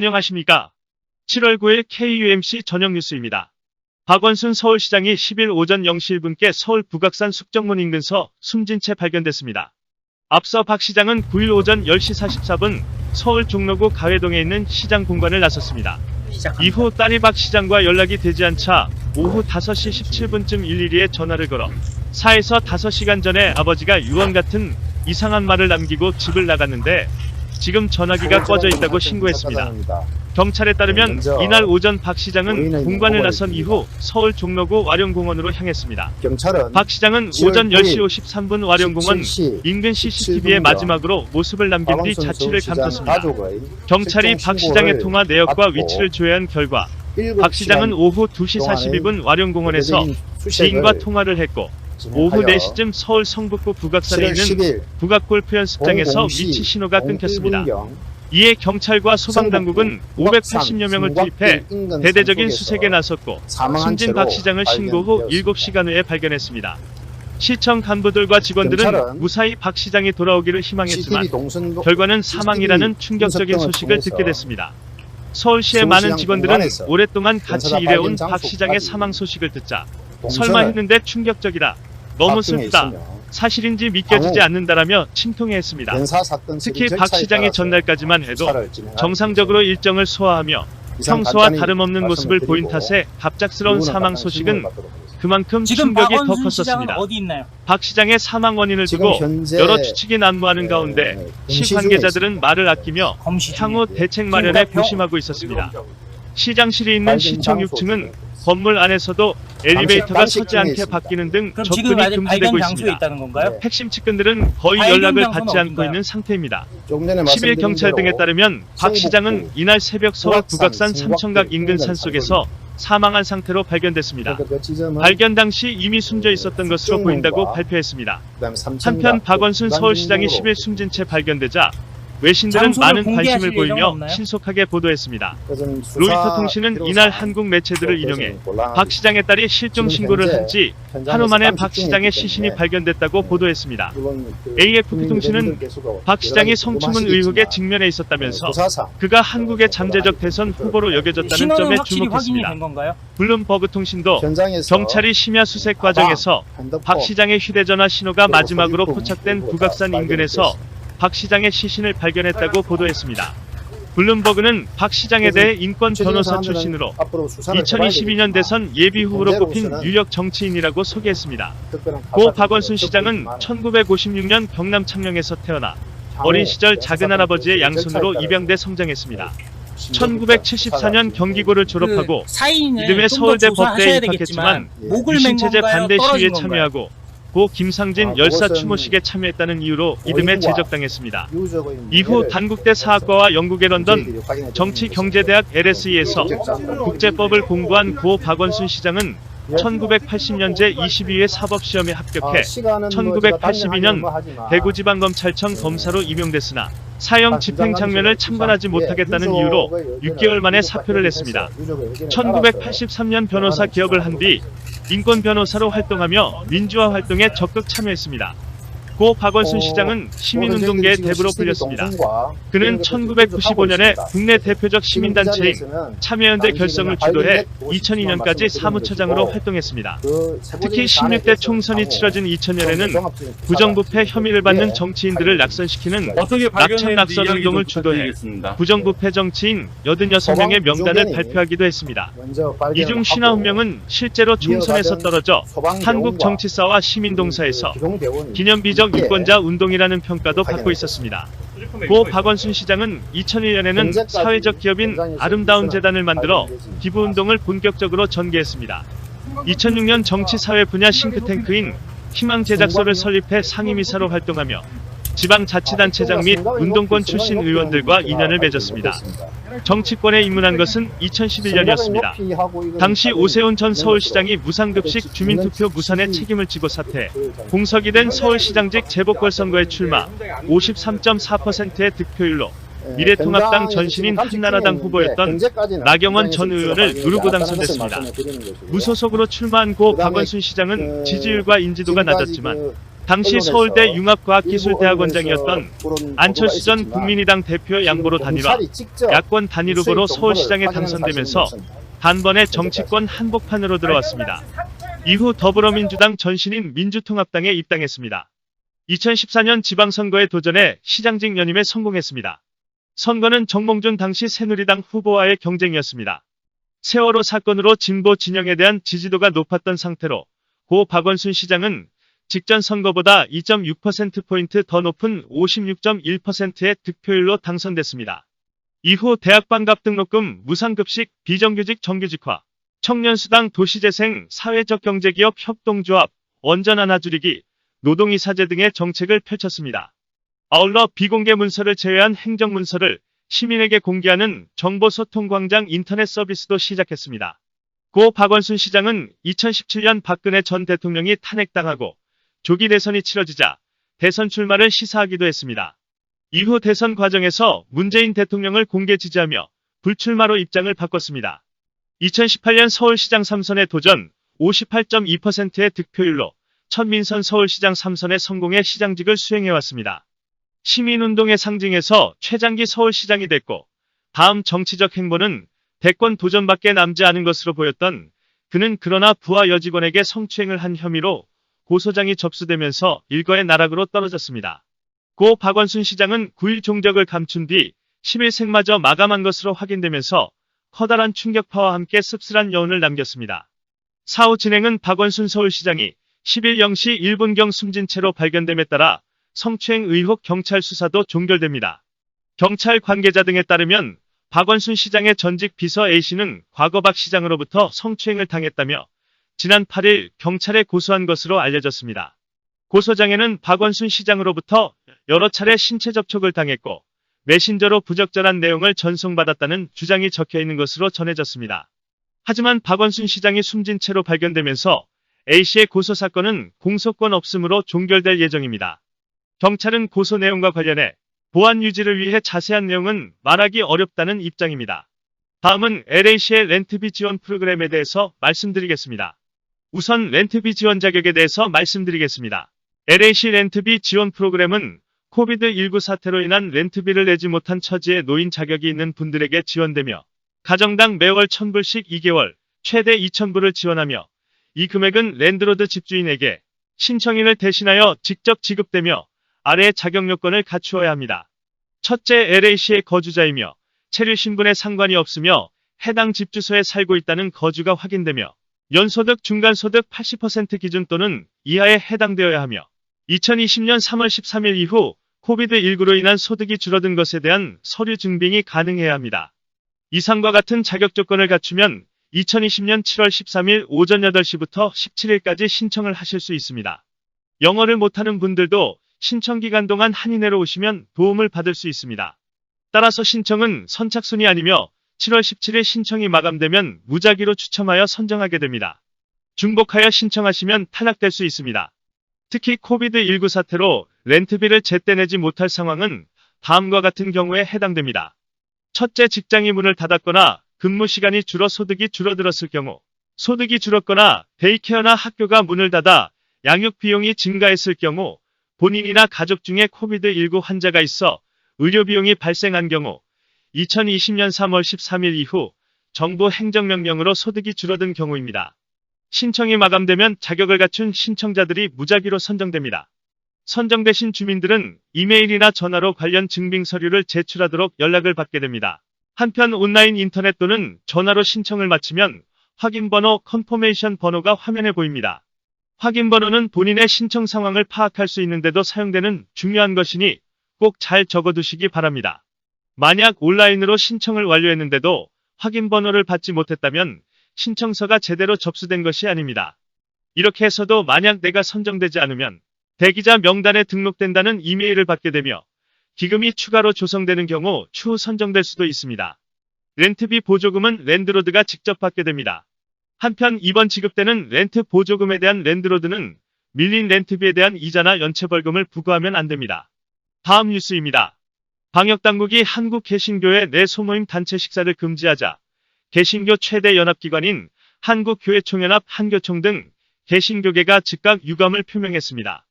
안녕하십니까. 7월 9일 KUMC 저녁 뉴스입니다. 박원순 서울시장이 10일 오전 0시 1분께 서울 북악산 숙정문 인근서 숨진 채 발견됐습니다. 앞서 박 시장은 9일 오전 10시 44분 서울 종로구 가회동에 있는 시장 본관을 나섰습니다. 이후 딸이 박 시장과 연락이 되지 않자 오후 5시 17분쯤 112에 전화를 걸어 4에서 5시간 전에 아버지가 유언 같은 이상한 말을 남기고 집을 나갔는데 지금 전화기가 꺼져 있다고 신고했습니다. 경찰에 따르면 이날 오전 박 시장은 본관을 나선 이후 서울 종로구 와룡공원으로 향했습니다. 박 시장은 오전 10시 53분 와룡공원 인근 CCTV에 마지막으로 모습을 남긴 뒤 자취를 감췄습니다. 경찰이 박 시장의 통화 내역과 위치를 조회한 결과 박 시장은 오후 2시 42분 와룡공원에서 지인과 통화를 했고 오후 4시쯤 서울 성북구 북악산에 있는 북악골프 연습장에서 위치 신호가 끊겼습니다. 이에 경찰과 소방당국은 580여 명을 투입해 대대적인 수색에 나섰고 숨진 박 시장을 신고 후 7시간 후에 발견했습니다. 시청 간부들과 직원들은 무사히 박 시장이 돌아오기를 희망했지만 결과는 사망이라는 충격적인 소식을 듣게 됐습니다. 서울시의 많은 직원들은 오랫동안 같이 일해온 박 시장의 사망 소식을 듣자 설마 했는데 충격적이다. 너무 슬프다. 사실인지 믿겨지지 않는다라며 침통해했습니다. 특히 박 시장이 전날까지만 해도 정상적으로 일정을 소화하며 평소와 다름없는 모습을 보인 탓에 갑작스러운 사망 소식은 그만큼 충격이 더 컸었습니다. 박 시장의 사망 원인을 두고 여러 추측이 난무하는 가운데 시 관계자들은 말을 아끼며 향후 대책 마련에 고심하고 있었습니다. 시장실이 있는 시청 6층은 건물 안에서도 엘리베이터가 서지 않게 바뀌는 등 접근이 금지되고 있습니다. 핵심 측근들은 거의 연락을 받지 않고 있는 상태입니다. 10일 경찰 등에 따르면 박 시장은 이날 새벽 서울 북악산 삼청각 인근 산속에서 사망한 상태로 발견됐습니다. 발견 당시 이미 숨져 있었던 것으로 보인다고 발표했습니다. 한편 박원순 서울시장이 10일 숨진 채 발견되자 외신들은 많은 관심을 보이며 신속하게 보도했습니다. 로이터 통신은 이날 한국 매체들을 인용해 박 시장의 딸이 실종 신고를 한 지 하루 만에 박 시장의 시신이 발견됐다고 보도했습니다. AFP 통신은 박 시장이 성추문 의혹에 직면해 있었다면서 그가 한국의 잠재적 대선 후보로 여겨졌다는 점에 주목했습니다. 블룸버그 통신도 경찰이 심야 수색 과정에서 박 시장의 휴대전화 신호가 마지막으로 포착된 북악산 인근에서 박 시장의 시신을 발견했다고 보도했습니다. 블룸버그는 박 시장에 대해 인권 변호사 출신으로 2022년 대선 예비 후보로 꼽힌 유력 정치인이라고 소개했습니다. 고 박원순 시장은 1956년 경남 창녕에서 태어나 어린 시절 작은할아버지의 양손으로 입양돼 성장했습니다. 1974년 경기고를 졸업하고 이듬해 서울대 법대에 입학했지만 유신체제 반대 시위에 참여하고 고 김상진 열사 추모식에 참여했다는 이유로 이듬해 제적당했습니다. 이후 단국대 사학과와 영국의 런던 정치경제대학 LSE에서 국제법을 공부한 고 박원순 시장은 1980년제 22회 사법시험에 합격해 1982년 대구지방검찰청 검사로 임용됐으나 사형 집행 장면을 참관하지 못하겠다는 이유로 6개월 만에 사표를 냈습니다. 1983년 변호사 개업을 한 뒤 인권 변호사로 활동하며 민주화 활동에 적극 참여했습니다. 고 박원순 시장은 시민운동계의 대부로 불렸습니다. 그는 1995년에 국내 대표적 시민단체인 참여연대 결성을 주도해 2002년까지 사무처장으로 활동했습니다. 특히 16대 총선이 치러진 2000년에는 부정부패 혐의를 받는 정치인들을 낙선시키는 낙천 낙선 운동을 주도해 부정부패 정치인 86명의 명단을 발표하기도 했습니다. 이 중 51명은 실제로 총선에서 떨어져 한국 정치사와 시민동사에서 기념비적 유권자 운동이라는 평가도 받고 있었습니다. 고 박원순 시장은 2001년에는 사회적 기업인 아름다운 재단을 만들어 기부운동을 본격적으로 전개했습니다. 2006년 정치사회 분야 싱크탱크인 희망제작소를 설립해 상임이사로 활동하며 지방자치단체장 및 운동권 출신 의원들과 인연을 맺었습니다. 정치권에 입문한 것은 2011년이었습니다. 당시 오세훈 전 서울시장이 무상급식 주민투표 무산의 책임을 지고 사퇴, 공석이 된 서울시장직 재보궐선거에 출마, 53.4%의 득표율로 미래통합당 전신인 한나라당 후보였던 나경원 전 의원을 누르고 당선됐습니다. 무소속으로 출마한 고 박원순 시장은 지지율과 인지도가 낮았지만 당시 서울대 융합과학기술대학원장이었던 안철수 전 국민의당 대표의 양보로 단일화, 야권 단일 후보로 서울시장에 당선되면서 단번에 정치권 한복판으로 들어왔습니다. 이후 더불어민주당 전신인 민주통합당에 입당했습니다. 2014년 지방선거에 도전해 시장직 연임에 성공했습니다. 선거는 정몽준 당시 새누리당 후보와의 경쟁이었습니다. 세월호 사건으로 진보 진영에 대한 지지도가 높았던 상태로 고 박원순 시장은 직전 선거보다 2.6%포인트 더 높은 56.1%의 득표율로 당선됐습니다. 이후 대학반값 등록금, 무상급식, 비정규직 정규직화, 청년수당, 도시재생, 사회적 경제기업 협동조합, 원전 하나 줄이기, 노동이사제 등의 정책을 펼쳤습니다. 아울러 비공개 문서를 제외한 행정문서를 시민에게 공개하는 정보소통광장 인터넷 서비스도 시작했습니다. 고 박원순 시장은 2017년 박근혜 전 대통령이 탄핵당하고 조기 대선이 치러지자 대선 출마를 시사하기도 했습니다. 이후 대선 과정에서 문재인 대통령을 공개 지지하며 불출마로 입장을 바꿨습니다. 2018년 서울시장 3선에 도전 58.2%의 득표율로 첫 민선 서울시장 3선에 성공해 시장직을 수행해왔습니다. 시민운동의 상징에서 최장기 서울시장이 됐고 다음 정치적 행보는 대권 도전밖에 남지 않은 것으로 보였던 그는 그러나 부하 여직원에게 성추행을 한 혐의로 고소장이 접수되면서 일거의 나락으로 떨어졌습니다. 고 박원순 시장은 9일 종적을 감춘 뒤 10일 생마저 마감한 것으로 확인되면서 커다란 충격파와 함께 씁쓸한 여운을 남겼습니다. 사후 진행은 박원순 서울시장이 10일 0시 1분경 숨진 채로 발견됨에 따라 성추행 의혹 경찰 수사도 종결됩니다. 경찰 관계자 등에 따르면 박원순 시장의 전직 비서 A씨는 과거 박 시장으로부터 성추행을 당했다며 지난 8일 경찰에 고소한 것으로 알려졌습니다. 고소장에는 박원순 시장으로부터 여러 차례 신체 접촉을 당했고 메신저로 부적절한 내용을 전송받았다는 주장이 적혀 있는 것으로 전해졌습니다. 하지만 박원순 시장이 숨진 채로 발견되면서 A씨의 고소 사건은 공소권 없음으로 종결될 예정입니다. 경찰은 고소 내용과 관련해 보안 유지를 위해 자세한 내용은 말하기 어렵다는 입장입니다. 다음은 LA시의 렌트비 지원 프로그램에 대해서 말씀드리겠습니다. 우선 렌트비 지원 자격에 대해서 말씀드리겠습니다. LA시 렌트비 지원 프로그램은 코비드19 사태로 인한 렌트비를 내지 못한 처지에 놓인 자격이 있는 분들에게 지원되며 가정당 매월 1,000불씩 2개월, 최대 2,000불을 지원하며 이 금액은 랜드로드 집주인에게 신청인을 대신하여 직접 지급되며 아래의 자격 요건을 갖추어야 합니다. 첫째, LA시의 거주자이며 체류 신분에 상관이 없으며 해당 집 주소에 살고 있다는 거주가 확인되며 연소득 중간소득 80% 기준 또는 이하에 해당되어야 하며 2020년 3월 13일 이후 코비드19로 인한 소득이 줄어든 것에 대한 서류 증빙이 가능해야 합니다. 이상과 같은 자격 조건을 갖추면 2020년 7월 13일 오전 8시부터 17일까지 신청을 하실 수 있습니다. 영어를 못하는 분들도 신청 기간 동안 한인회로 오시면 도움을 받을 수 있습니다. 따라서 신청은 선착순이 아니며 7월 17일 신청이 마감되면 무작위로 추첨하여 선정하게 됩니다. 중복하여 신청하시면 탈락될 수 있습니다. 특히 코비드19 사태로 렌트비를 제때 내지 못할 상황은 다음과 같은 경우에 해당됩니다. 첫째, 직장이 문을 닫았거나 근무 시간이 줄어 소득이 줄어들었을 경우, 소득이 줄었거나 데이케어나 학교가 문을 닫아 양육 비용이 증가했을 경우, 본인이나 가족 중에 코비드19 환자가 있어 의료 비용이 발생한 경우, 2020년 3월 13일 이후 정부 행정명령으로 소득이 줄어든 경우입니다. 신청이 마감되면 자격을 갖춘 신청자들이 무작위로 선정됩니다. 선정되신 주민들은 이메일이나 전화로 관련 증빙 서류를 제출하도록 연락을 받게 됩니다. 한편 온라인 인터넷 또는 전화로 신청을 마치면 확인번호 컨퍼메이션 번호가 화면에 보입니다. 확인번호는 본인의 신청 상황을 파악할 수 있는데도 사용되는 중요한 것이니 꼭 잘 적어두시기 바랍니다. 만약 온라인으로 신청을 완료했는데도 확인번호를 받지 못했다면 신청서가 제대로 접수된 것이 아닙니다. 이렇게 해서도 만약 내가 선정되지 않으면 대기자 명단에 등록된다는 이메일을 받게 되며 기금이 추가로 조성되는 경우 추후 선정될 수도 있습니다. 렌트비 보조금은 랜드로드가 직접 받게 됩니다. 한편 이번 지급되는 렌트 보조금에 대한 랜드로드는 밀린 렌트비에 대한 이자나 연체벌금을 부과하면 안 됩니다. 다음 뉴스입니다. 방역당국이 한국개신교회 내 소모임 단체 식사를 금지하자 개신교 최대 연합기관인 한국교회총연합 한교총 등 개신교계가 즉각 유감을 표명했습니다.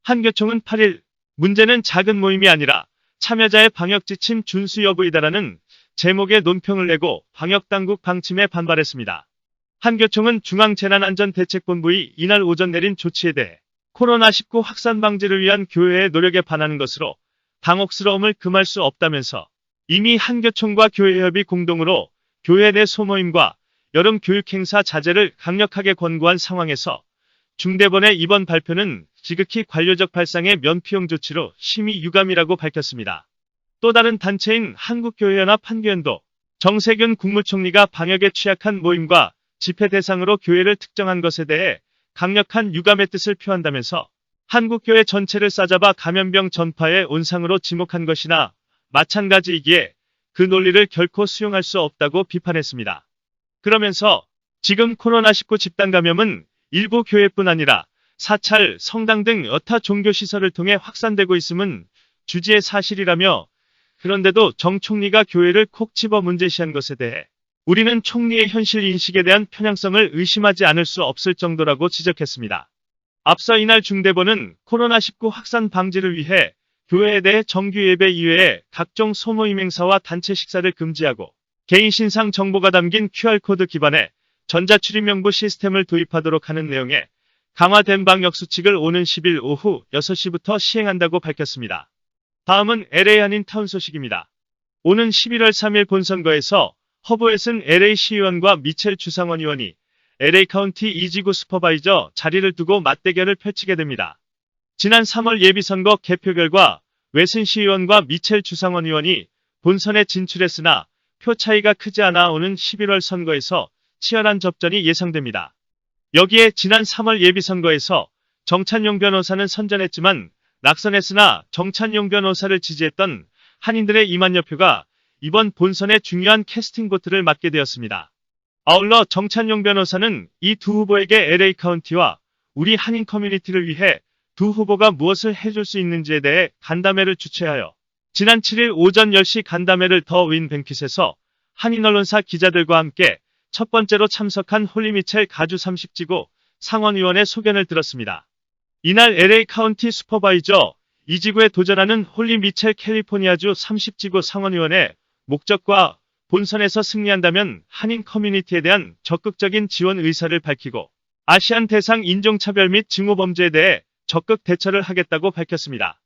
한교총은 8일 문제는 작은 모임이 아니라 참여자의 방역 지침 준수 여부이다라는 제목의 논평을 내고 방역당국 방침에 반발했습니다. 한교총은 중앙재난안전대책본부의 이날 오전 내린 조치에 대해 코로나19 확산 방지를 위한 교회의 노력에 반하는 것으로 당혹스러움을 금할 수 없다면서 이미 한교총과 교회협이 공동으로 교회 내 소모임과 여름 교육행사 자제를 강력하게 권고한 상황에서 중대본의 이번 발표는 지극히 관료적 발상의 면피용 조치로 심히 유감이라고 밝혔습니다. 또 다른 단체인 한국교회연합 한교연도 정세균 국무총리가 방역에 취약한 모임과 집회 대상으로 교회를 특정한 것에 대해 강력한 유감의 뜻을 표한다면서 한국교회 전체를 싸잡아 감염병 전파의 온상으로 지목한 것이나 마찬가지이기에 그 논리를 결코 수용할 수 없다고 비판했습니다. 그러면서 지금 코로나19 집단 감염은 일부 교회뿐 아니라 사찰, 성당 등 여타 종교시설을 통해 확산되고 있음은 주지의 사실이라며 그런데도 정 총리가 교회를 콕 집어 문제시한 것에 대해 우리는 총리의 현실 인식에 대한 편향성을 의심하지 않을 수 없을 정도라고 지적했습니다. 앞서 이날 중대본은 코로나19 확산 방지를 위해 교회에 대해 정규 예배 이외에 각종 소모임 행사와 단체 식사를 금지하고 개인 신상 정보가 담긴 QR코드 기반의 전자출입명부 시스템을 도입하도록 하는 내용의 강화된 방역 수칙을 오는 10일 오후 6시부터 시행한다고 밝혔습니다. 다음은 LA 한인타운 소식입니다. 오는 11월 3일 본선거에서 허브웨슨 LA 시의원과 미첼 주상원 의원이 LA 카운티 2지구 슈퍼바이저 자리를 두고 맞대결을 펼치게 됩니다. 지난 3월 예비선거 개표 결과 웨슨 시의원과 미첼 주상원 의원이 본선에 진출했으나 표 차이가 크지 않아 오는 11월 선거에서 치열한 접전이 예상됩니다. 여기에 지난 3월 예비선거에서 정찬용 변호사는 선전했지만 낙선했으나 정찬용 변호사를 지지했던 한인들의 2만여 표가 이번 본선의 중요한 캐스팅 보트를 맡게 되었습니다. 아울러 정찬용 변호사는 이 두 후보에게 LA 카운티와 우리 한인 커뮤니티를 위해 두 후보가 무엇을 해줄 수 있는지에 대해 간담회를 주최하여 지난 7일 오전 10시 간담회를 더 윈 뱅킷에서 한인 언론사 기자들과 함께 첫 번째로 참석한 홀리 미첼 가주 30지구 상원의원의 소견을 들었습니다. 이날 LA 카운티 슈퍼바이저 2지구에 도전하는 홀리 미첼 캘리포니아주 30지구 상원의원의 목적과 본선에서 승리한다면 한인 커뮤니티에 대한 적극적인 지원 의사를 밝히고 아시안 대상 인종차별 및 증오범죄에 대해 적극 대처를 하겠다고 밝혔습니다.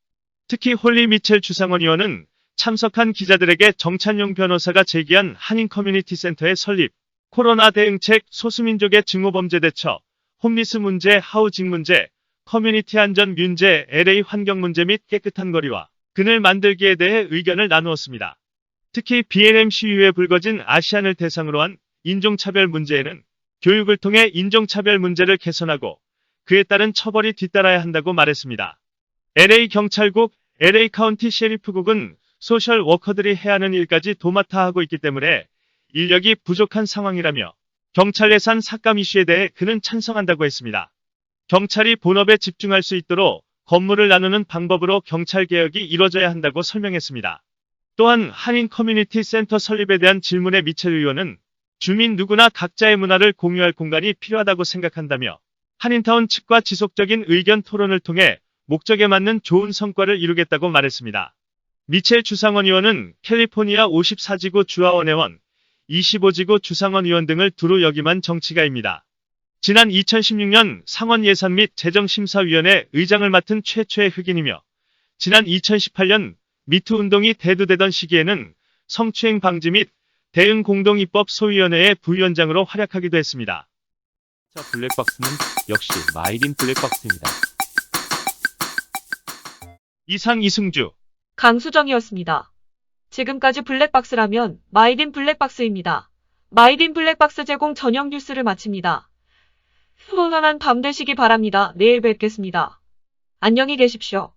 특히 홀리 미첼 주상원 의원은 참석한 기자들에게 정찬용 변호사가 제기한 한인 커뮤니티 센터의 설립, 코로나 대응책, 소수민족의 증오범죄 대처, 홈리스 문제, 하우징 문제, 커뮤니티 안전 문제, LA 환경 문제 및 깨끗한 거리와 그늘 만들기에 대해 의견을 나누었습니다. 특히 BLM 시위에 불거진 아시안을 대상으로 한 인종차별 문제에는 교육을 통해 인종차별 문제를 개선하고 그에 따른 처벌이 뒤따라야 한다고 말했습니다. LA 경찰국, LA 카운티 셰리프국은 소셜 워커들이 해야 하는 일까지 도맡아 하고 있기 때문에 인력이 부족한 상황이라며 경찰 예산 삭감 이슈에 대해 그는 찬성한다고 했습니다. 경찰이 본업에 집중할 수 있도록 건물을 나누는 방법으로 경찰 개혁이 이뤄져야 한다고 설명했습니다. 또한 한인 커뮤니티 센터 설립에 대한 질문에 미첼 의원은 주민 누구나 각자의 문화를 공유할 공간이 필요하다고 생각한다며 한인타운 측과 지속적인 의견 토론을 통해 목적에 맞는 좋은 성과를 이루겠다고 말했습니다. 미첼 주상원 의원은 캘리포니아 54지구 주하원 의원, 25지구 주상원 의원 등을 두루 역임한 정치가입니다. 지난 2016년 상원 예산 및 재정심사위원회 의장을 맡은 최초의 흑인이며 지난 2018년 미투 운동이 대두되던 시기에는 성추행 방지 및 대응 공동입법 소위원회의 부위원장으로 활약하기도 했습니다. 블랙박스는 역시 마이딘 블랙박스입니다. 이상 이승주, 강수정이었습니다. 지금까지 블랙박스라면 마이딘 블랙박스입니다. 마이딘 블랙박스 제공 저녁 뉴스를 마칩니다. 편안한 밤 되시기 바랍니다. 내일 뵙겠습니다. 안녕히 계십시오.